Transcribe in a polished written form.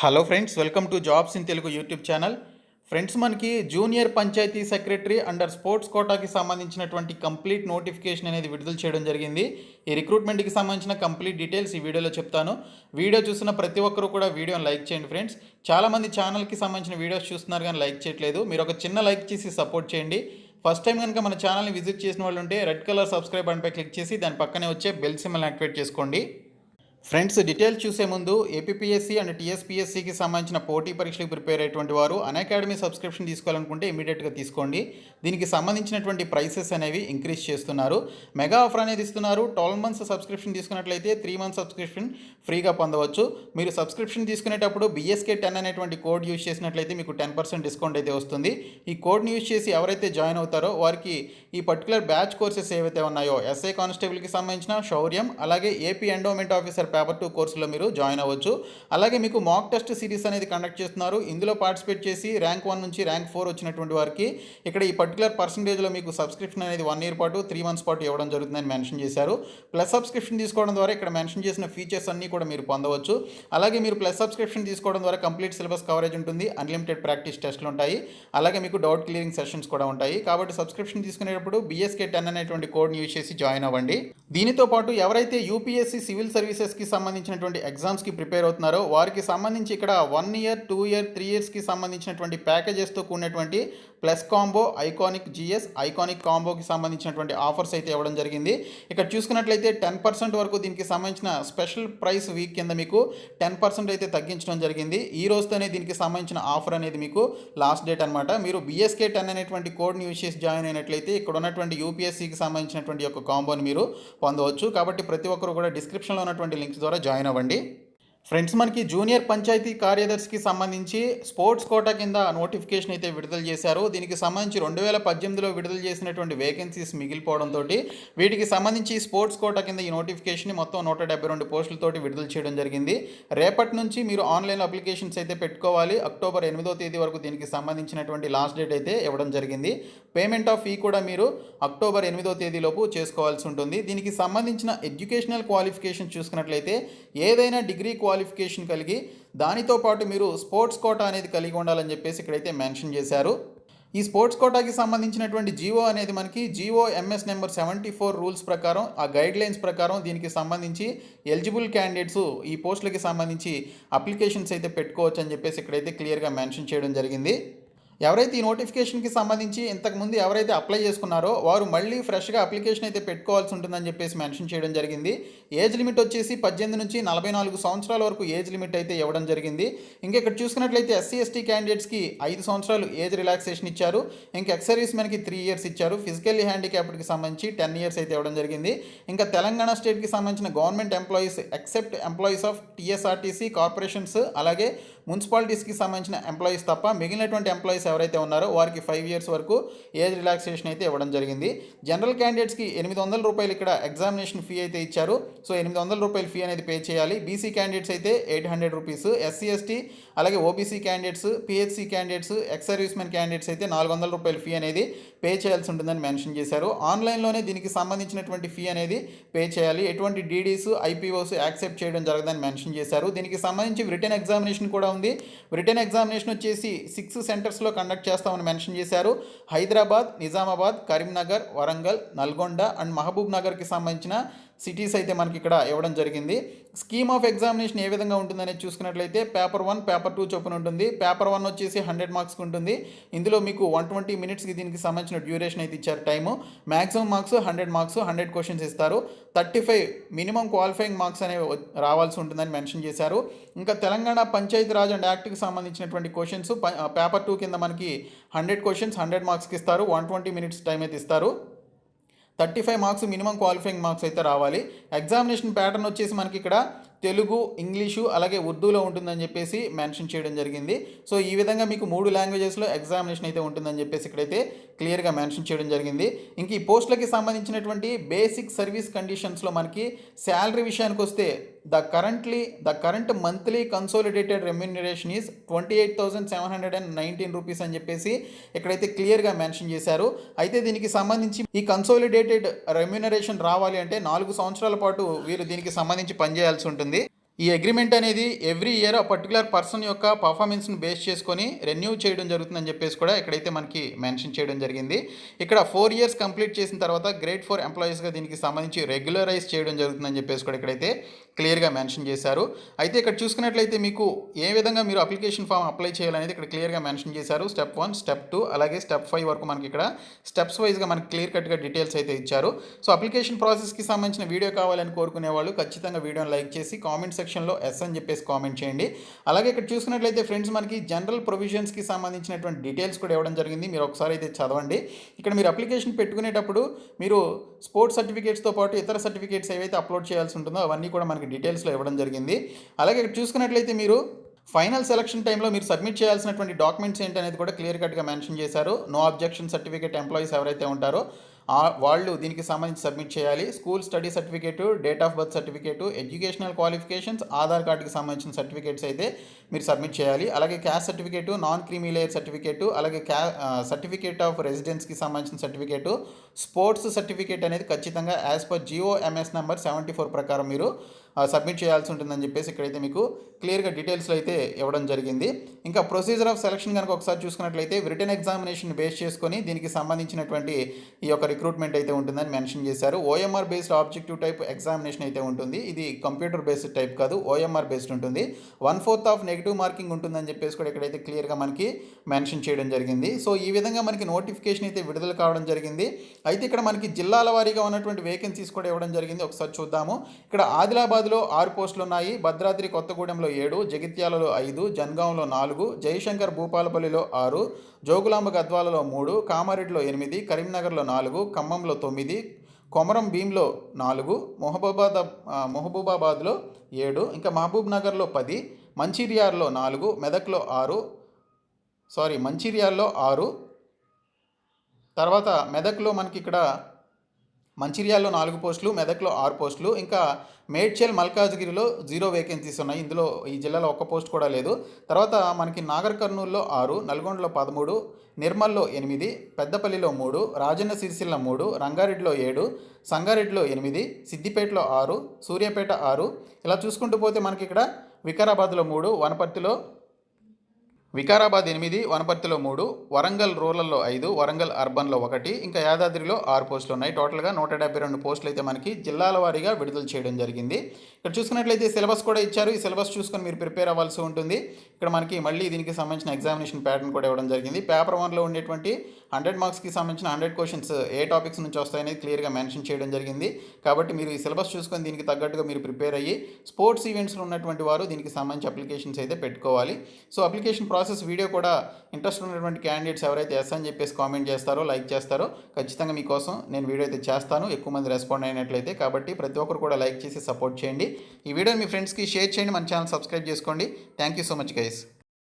Hello friends, welcome to jobs in Telugu YouTube channel. Friends, మనకి junior panchayati secretary under sports కోటాకి సంబంధించినటువంటి complete notification అనేది విడుదల చేయడం జరిగింది. ఈ రిక్రూట్మెంట్కి సంబంధించిన కంప్లీట్ డీటెయిల్స్ ఈ వీడియోలో చెప్తాను. వీడియో చూసిన ప్రతి ఒక్కరూ కూడా వీడియోని లైక్ చేయండి ఫ్రెండ్స్. చాలామంది ఛానల్కి సంబంధించిన వీడియోస్ చూస్తున్నారు కానీ లైక్ చేయట్లేదు. మీరు ఒక చిన్న లైక్ చేసి సపోర్ట్ చేయండి. ఫస్ట్ టైం కనుక మన ఛానల్ని విజిట్ చేసిన వాళ్ళు ఉంటే రెడ్ కలర్ సబ్స్క్రైబ్ బటన్పై క్లిక్ చేసి దాని పక్కనే వచ్చే బెల్ సింబల్ని యాక్టివేట్ చేసుకోండి. ఫ్రెండ్స్, డీటెయిల్స్ చూసే ముందు ఏపీపీఎస్సీ అండ్ టీఎస్పీఎస్సీకి సంబంధించిన పోటీ పరీక్షలకు ప్రిపేర్ అయ్యేటువంటి వారు అకాడమీ సబ్స్క్రిప్షన్ తీసుకోవాలనుకుంటే ఇమీడియట్గా తీసుకోండి. దీనికి సంబంధించినటువంటి ప్రైసెస్ అనేవి ఇంక్రీజ్ చేస్తున్నారు. మెగా ఆఫర్ అనేది ఇస్తున్నారు. 12 మంత్స్ సబ్స్క్రిప్షన్ తీసుకున్నట్లయితే 3 మంత్స్ సబ్స్క్రిప్షన్ ఫ్రీగా పొందవచ్చు. మీరు సబ్స్క్రిప్షన్ తీసుకునేటప్పుడు BSK10 అనేటువంటి కోడ్ యూజ్ చేసినట్లయితే మీకు 10% డిస్కౌంట్ అయితే వస్తుంది. ఈ కోడ్ని యూజ్ చేసి ఎవరైతే జాయిన్ అవుతారో వారికి ఈ పర్టికులర్ బ్యాచ్ కోర్సెస్ ఏవైతే ఉన్నాయో ఎస్ఐ కానిస్టేబుల్కి సంబంధించిన శౌర్యం, అలాగే ఏపీ ఎండోమెంట్ ఆఫీసర్ పేపర్ 2 కోర్సులో మీరు జాయిన్ అవ్వచ్చు. అలాగే మీకు మాక్ టెస్ట్ సిరీస్ అనేది కండక్ట్ చేస్తున్నారు. ఇందులో పార్టిసిపేట్ చేసి ర్యాంక్ 1 నుంచి ర్యాంక్ 4 వచ్చినటువంటి వారికి ఇక్కడ ఈ పర్టికులర్ పర్సంటేజ్లో మీకు సబ్స్క్రిప్షన్ అనేది 1 ఇయర్ పాటు 3 మంత్స్ పాటు ఇవ్వడం జరుగుతుందని మెన్షన్ చేశారు. ప్లస్ సబ్స్క్రిప్షన్ తీసుకోవడం ద్వారా ఇక్కడ మెన్షన్ చేసిన ఫీచర్స్ అన్నీ కూడా మీరు పొందవచ్చు. అలాగే మీరు ప్లస్ సబ్స్క్రిప్షన్ తీసుకోవడం ద్వారా కంప్లీట్ సిలబస్ కవరేజ్ ఉంటుంది, అన్లిమిటెడ్ ప్రాక్టీస్ టెస్ట్లు ఉంటాయి, అలాగే మీకు డౌట్ క్లియరింగ్ సెషన్స్ కూడా ఉంటాయి. కాబట్టి సబ్స్క్రిప్షన్ తీసుకునేటప్పుడు BSK10 అనేటువంటి కోడ్ని యూజ్ చేసి జాయిన్ అవ్వండి. దీనితో పాటు ఎవరైతే యూపీఎస్సీ సివిల్ సర్వీసెస్కి సంబంధించినటువంటి ఎగ్జామ్స్కి ప్రిపేర్ అవుతున్నారో వారికి సంబంధించి ఇక్కడ 1 ఇయర్, 2 ఇయర్, 3 ఇయర్స్కి సంబంధించినటువంటి ప్యాకేజెస్తో కూడినటువంటి plus combo, iconic GS, iconic కాంబోకి సంబంధించినటువంటి ఆఫర్స్ అయితే ఇవ్వడం జరిగింది. ఇక్కడ చూసుకున్నట్లయితే 10% వరకు దీనికి సంబంధించిన స్పెషల్ ప్రైస్ వీక్ కింద మీకు 10% అయితే తగ్గించడం జరిగింది. ఈ రోజుతోనే దీనికి సంబంధించిన ఆఫర్ అనేది మీకు లాస్ట్ డేట్ అనమాట. మీరు BSK10 అనేటువంటి కోడ్ని యూజ్ చేసి జాయిన్ అయినట్లయితే ఇక్కడ ఉన్నటువంటి యూపీఎస్సీకి సంబంధించినటువంటి యొక్క కాంబోని మీరు పొందవచ్చు. కాబట్టి ప్రతి ఒక్కరు కూడా డిస్క్రిప్షన్లో ఉన్నటువంటి లింక్స్ ద్వారా జాయిన్ అవ్వండి. ఫ్రెండ్స్, మనకి జూనియర్ పంచాయతీ కార్యదర్శికి సంబంధించి స్పోర్ట్స్ కోటా కింద నోటిఫికేషన్ అయితే విడుదల చేశారు. దీనికి సంబంధించి 2018లో విడుదల చేసినటువంటి వేకెన్సీస్ మిగిలిపోవడంతో వీటికి సంబంధించి స్పోర్ట్స్ కోటా కింద ఈ నోటిఫికేషన్ మొత్తం 172 పోస్టులతోటి విడుదల చేయడం జరిగింది. రేపటి నుంచి మీరు ఆన్లైన్ అప్లికేషన్స్ అయితే పెట్టుకోవాలి. అక్టోబర్ 8వ తేదీ వరకు దీనికి సంబంధించినటువంటి లాస్ట్ డేట్ అయితే ఇవ్వడం జరిగింది. పేమెంట్ ఆఫ్ ఫీ కూడా మీరు అక్టోబర్ 8వ తేదీలోపు చేసుకోవాల్సి ఉంటుంది. దీనికి సంబంధించిన ఎడ్యుకేషనల్ క్వాలిఫికేషన్ చూసుకున్నట్లయితే ఏదైనా డిగ్రీ క్వాలిఫికేషన్ కలిగి దానితో పాటు మీరు స్పోర్ట్స్ కోటా అనేది కలిగి ఉండాలని చెప్పేసి ఇక్కడైతే మెన్షన్ చేశారు. ఈ స్పోర్ట్స్ కోటాకి సంబంధించినటువంటి జీవో అనేది మనకి జీవో MS నెంబర్ 74 రూల్స్ ప్రకారం, ఆ గైడ్ లైన్స్ ప్రకారం దీనికి సంబంధించి ఎలిజిబుల్ క్యాండిడేట్స్ ఈ పోస్టులకి సంబంధించి అప్లికేషన్స్ అయితే పెట్టుకోవచ్చు అని చెప్పేసి ఇక్కడైతే క్లియర్గా మెన్షన్ చేయడం జరిగింది. ఎవరైతే ఈ నోటిఫికేషన్కి సంబంధించి ఇంతకుముందు ఎవరైతే అప్లై చేసుకున్నారో వారు మళ్ళీ ఫ్రెష్గా అప్లికేషన్ అయితే పెట్టుకోవాల్సి ఉంటుందని చెప్పేసి మెన్షన్ చేయడం జరిగింది. ఏజ్ లిమిట్ వచ్చేసి 18 నుంచి 44 సంవత్సరాల వరకు ఏజ్ లిమిట్ అయితే ఇవ్వడం జరిగింది. ఇంకా ఇక్కడ చూసుకున్నట్లయితే SC/ST క్యాండిడేట్స్కి 5 సంవత్సరాలు ఏజ్ రిలాక్సేషన్ ఇచ్చారు. ఇంకా ఎక్స్ సర్వీస్ మెన్కి 3 ఇయర్స్ ఇచ్చారు. ఫిజికల్లీ హ్యాండిక్యాప్డ్కి సంబంధించి 10 ఇయర్స్ అయితే ఇవ్వడం జరిగింది. ఇంకా తెలంగాణ స్టేట్కి సంబంధించిన government employees except employees of TSRTC corporations, అలాగే మున్సిపాలిటీస్కి సంబంధించిన ఎంప్లాయీస్ తప్ప మిగిలినటువంటి ఎంప్లాయీస్ ఎవరైతే ఉన్నారో వారికి 5 ఇయర్స్ వరకు ఏజ్ రిలాక్సేషన్ అయితే ఇవ్వడం జరిగింది. జనరల్ క్యాండిడేట్స్కి 800 రూపాయలు ఇక్కడ ఎగ్జామినేషన్ ఫీ అయితే ఇచ్చారు. సో 800 రూపాయలు ఫీ అనేది పే చేయాలి. BC క్యాండిడేట్స్ అయితే 800 రూపీస్, SC/ST అలాగే OBC candidates, PHC candidates, ex service men candidates అయితే 400 రూపాయల ఫీ అనేది పే చేయాల్సి ఉంటుందని మెన్షన్ చేశారు. ఆన్లైన్లోనే దీనికి సంబంధించినటువంటి ఫీ అనేది పే చేయాలి. ఎటువంటి DDs, IPOs యాక్సెప్ట్ చేయడం జరగదని మెన్షన్ చేశారు. దీనికి సంబంధించి రిటన్ ఎగ్జామినేషన్ కూడా ఉంది. రిటన్ ఎగ్జామినేషన్ వచ్చేసి 6 సెంటర్స్లో కండక్ట్ చేస్తామని మెన్షన్ చేశారు. హైదరాబాద్, నిజామాబాద్, కరీంనగర్, వరంగల్, నల్గొండ అండ్ మహబూబ్ నగర్కి సంబంధించిన సిటీస్ అయితే మనకి ఇక్కడ ఇవ్వడం జరిగింది. స్కీమ్ ఆఫ్ ఎగ్జామినేషన్ ఏ విధంగా ఉంటుందనేది చూసుకున్నట్లయితే పేపర్ 1, పేపర్ 2 చొప్పున ఉంటుంది. పేపర్ 1 వచ్చేసి 100 మార్క్స్కి ఉంటుంది. ఇందులో మీకు 120 మినిట్స్కి దీనికి సంబంధించిన డ్యూరేషన్ అయితే ఇచ్చారు time. Maximum marks 100 marks, 100 questions ఇస్తారు. 35 మినిమం క్వాలిఫైయింగ్ మార్క్స్ అనేవి రావాల్సి ఉంటుందని మెన్షన్ చేశారు. ఇంకా తెలంగాణ పంచాయతీ రాజ్ అండ్ యాక్ట్కి సంబంధించినటువంటి క్వశ్చన్స్ పేపర్ 2 కింద మనకి 100 క్వశ్చన్స్ 100 మార్క్స్కి ఇస్తారు. 120 మినిట్స్ టైం అయితే ఇస్తారు. 35 మార్క్స్ మినిమం క్వాలిఫైయింగ్ మార్క్స్ అయితే రావాలి. ఎగ్జామినేషన్ ప్యాటర్న్ వచ్చేసి మనకి ఇక్కడ తెలుగు, ఇంగ్లీషు అలాగే ఉర్దూలో ఉంటుందని చెప్పేసి మెన్షన్ చేయడం జరిగింది. సో ఈ విధంగా మీకు 3 లాంగ్వేజెస్లో ఎగ్జామినేషన్ అయితే ఉంటుందని చెప్పేసి ఇక్కడైతే క్లియర్గా మెన్షన్ చేయడం జరిగింది. ఇంక ఈ పోస్టులకి సంబంధించినటువంటి బేసిక్ సర్వీస్ కండిషన్స్లో మనకి శాలరీ విషయానికి వస్తే the current monthly consolidated remuneration is 28,719 rupees అని చెప్పేసి ఇక్కడైతే క్లియర్గా మెన్షన్ చేశారు. అయితే దీనికి సంబంధించి ఈ కన్సోలిడేటెడ్ రెమ్యూనరేషన్ రావాలి అంటే 4 సంవత్సరాల పాటు వీరు దీనికి సంబంధించి పనిచేయాల్సి ఉంటుంది. ఈ అగ్రిమెంట్ అనేది ఎవ్రీ ఇయర్ ఆ పర్టికులర్ పర్సన్ యొక్క పర్ఫార్మెన్స్ని బేస్ చేసుకొని రెన్యూ చేయడం జరుగుతుందని చెప్పేసి కూడా ఇక్కడైతే మనకి మెన్షన్ చేయడం జరిగింది. ఇక్కడ 4 ఇయర్స్ కంప్లీట్ చేసిన తర్వాత గ్రేడ్ 4 ఎంప్లాయీస్గా దీనికి సంబంధించి రెగ్యులరైజ్ చేయడం జరుగుతుందని చెప్పేసి కూడా ఇక్కడైతే క్లియర్గా మెన్షన్ చేశారు. అయితే ఇక్కడ చూసుకున్నట్లయితే మీకు ఏ విధంగా మీరు అప్లికేషన్ ఫామ్ అప్లై చేయాలనేది ఇక్కడ క్లియర్గా మెన్షన్ చేశారు. స్టెప్ 1, స్టెప్ 2 అలాగే స్టెప్ 5 వరకు మనకి ఇక్కడ స్టెప్స్ వైజ్గా మనకి క్లియర్ కట్గా డీటెయిల్స్ అయితే ఇచ్చారు. సో అప్లికేషన్ ప్రాసెస్కి సంబంధించిన వీడియో కావాలని కోరుకునే వాళ్ళు ఖచ్చితంగా వీడియోని లైక్ చేసి కామెంట్ సెక్షన్లో ఎస్ అని చెప్పేసి కామెంట్ చేయండి. అలాగే ఇక్కడ చూసుకున్నట్లయితే ఫ్రెండ్స్ మనకి జనరల్ ప్రొవిజన్స్కి సంబంధించినటువంటి డీటెయిల్స్ కూడా ఇవ్వడం జరిగింది. మీరు ఒకసారి అయితే చదవండి. ఇక్కడ మీరు అప్లికేషన్ పెట్టుకునేటప్పుడు మీరు స్పోర్ట్స్ సర్టిఫికేట్స్తో పాటు ఇతర సర్టిఫికేట్స్ ఏవైతే అప్లోడ్ చేయాల్సి ఉంటుందో అవన్నీ కూడా మనకి డీటెయిల్స్లో ఇవ్వడం జరిగింది. అలాగే ఇక్కడ చూసుకున్నట్లయితే మీరు ఫైనల్ సెలక్షన్ టైంలో మీరు సబ్మిట్ చేయాల్సినటువంటి డాక్యుమెంట్స్ ఏంటనేది కూడా క్లియర్ కట్గా మెన్షన్ చేశారు. నో అబ్జెక్షన్ సర్టిఫికేట్ ఎంప్లాయీస్ ఎవరైతే ఉంటారో వాళ్ళు దీనికి సంబంధించి సబ్మిట్ చేయాలి. School study certificate, date of birth certificate, educational qualifications, Aadhaar కార్డుకి సంబంధించిన సర్టిఫికేట్స్ అయితే మీరు సబ్మిట్ చేయాలి. అలాగే caste certificate, non creamy layer certificate, అలాగే సర్టిఫికేట్ ఆఫ్ రెసిడెన్స్కి సంబంధించిన సర్టిఫికేటు, స్పోర్ట్స్ సర్టిఫికేట్ అనేది ఖచ్చితంగా యాజ్ పర్ GOMS నెంబర్ 74 ప్రకారం మీరు సబ్మిట్ చేయాల్సి ఉంటుందని చెప్పేసి ఇక్కడైతే మీకు క్లియర్గా డీటెయిల్స్లో అయితే ఇవ్వడం జరిగింది. ఇంకా ప్రొసీజర్ ఆఫ్ సెలక్షన్ కనుక ఒకసారి చూసుకున్నట్లయితే రిటన్ ఎగ్జామినేషన్ బేస్ చేసుకొని దీనికి సంబంధించినటువంటి ఈ యొక్క రిక్రూట్మెంట్ అయితే ఉంటుందని మెన్షన్ చేశారు. OMR based objective type examination అయితే ఉంటుంది. ఇది కంప్యూటర్ బేస్డ్ టైప్ కాదు, OMR బేస్డ్ ఉంటుంది. 1/4 ఆఫ్ నెగిటివ్ మార్కింగ్ ఉంటుందని చెప్పేసి కూడా ఇక్కడైతే క్లియర్గా మనకి మెన్షన్ చేయడం జరిగింది. సో ఈ విధంగా మనకి నోటిఫికేషన్ అయితే విడుదల కావడం జరిగింది. అయితే ఇక్కడ మనకి జిల్లాల వారీగా ఉన్నటువంటి వేకెన్సీస్ కూడా ఇవ్వడం జరిగింది. ఒకసారి చూద్దాము. ఇక్కడ ఆదిలాబాద్లో 6 పోస్టులు ఉన్నాయి, భద్రాద్రి కొత్తగూడెంలో 7, జగిత్యాలలో 5, జన్గాంలో 4, జయశంకర్ భూపాలపల్లిలో 6, జోగులాంబ గద్వాలలో 3, కామారెడ్డిలో 8, కరీంనగర్లో 4, ఖమ్మంలో 9, కొమరం భీంలో 4, మహబూబాబాద్లో 7, ఇంకా మహబూబ్ నగర్లో 10, మంచిర్యాలలో 4, మెదక్లో 6, మంచిర్యాలలో 6, తర్వాత మెదక్లో మనకి ఇక్కడ మంచిర్యాలలో 4 పోస్టులు, మెదక్లో 6 పోస్టులు, ఇంకా మేడ్చల్ మల్కాజ్గిరిలో 0 వేకెన్సీస్ ఉన్నాయి. ఇందులో ఈ జిల్లాలో ఒక్క పోస్ట్ కూడా లేదు. తర్వాత మనకి నాగర్ కర్నూల్లో 6, నల్గొండలో 13, నిర్మల్లో 8, పెద్దపల్లిలో 3, రాజన్న సిరిసిల్ల 3, రంగారెడ్డిలో 7, సంగారెడ్డిలో 8, సిద్దిపేటలో 6, సూర్యాపేట 6. ఇలా చూసుకుంటూ పోతే మనకి ఇక్కడ వికారాబాద్లో 3, వికారాబాద్ 8, వనపర్తిలో 3, వరంగల్ రూరల్లో 5, వరంగల్ అర్బన్లో 1, ఇంకా యాదాద్రిలో 6 పోస్టులు ఉన్నాయి. టోటల్గా 172 పోస్టులు అయితే మనకి జిల్లాల వారీగా విడుదల చేయడం జరిగింది. ఇక్కడ చూసుకున్నట్లయితే సిలబస్ కూడా ఇచ్చారు. ఈ సిలబస్ చూసుకొని మీరు ప్రిపేర్ అవ్వాల్సి ఉంటుంది. ఇక్కడ మనకి మళ్ళీ దీనికి సంబంధించిన ఎగ్జామినేషన్ ప్యాటర్న్ కూడా ఇవ్వడం జరిగింది. పేపర్ 1లో ఉండేటువంటి 100 మార్క్స్కి సంబంధించిన 100 క్వశ్చన్స్ ఏ టాపిక్స్ నుంచి వస్తాయనేది క్లియర్గా మెన్షన్ చేయడం జరిగింది. కాబట్టి మీరు ఈ సిలబస్ చూసుకొని దీనికి తగ్గట్టుగా మీరు ప్రిపేర్ అయ్యి స్పోర్ట్స్ ఈవెంట్స్లో ఉన్నటువంటి వారు దీనికి సంబంధించి అప్లికేషన్స్ అయితే పెట్టుకోవాలి. సో అప్లికేషన్ ప్రాసెస్ వీడియో కూడా ఇంట్రెస్ట్ ఉన్నటువంటి క్యాండిడేట్స్ ఎవరైతే ఎస్ అని చెప్పేసి కామెంట్ చేస్తారో, లైక్ చేస్తారో ఖచ్చితంగా మీకోసం నేను వీడియో అయితే చేస్తాను, ఎక్కువ మంది రెస్పాండ్ అయినట్లయితే. కాబట్టి ప్రతి ఒక్కరు కూడా లైక్ చేసి సపోర్ట్ చేయండి. ఈ వీడియోని మీ ఫ్రెండ్స్కి షేర్ చేయండి, మన ఛానల్ సబ్స్క్రైబ్ చేసుకోండి. Thank you so much guys.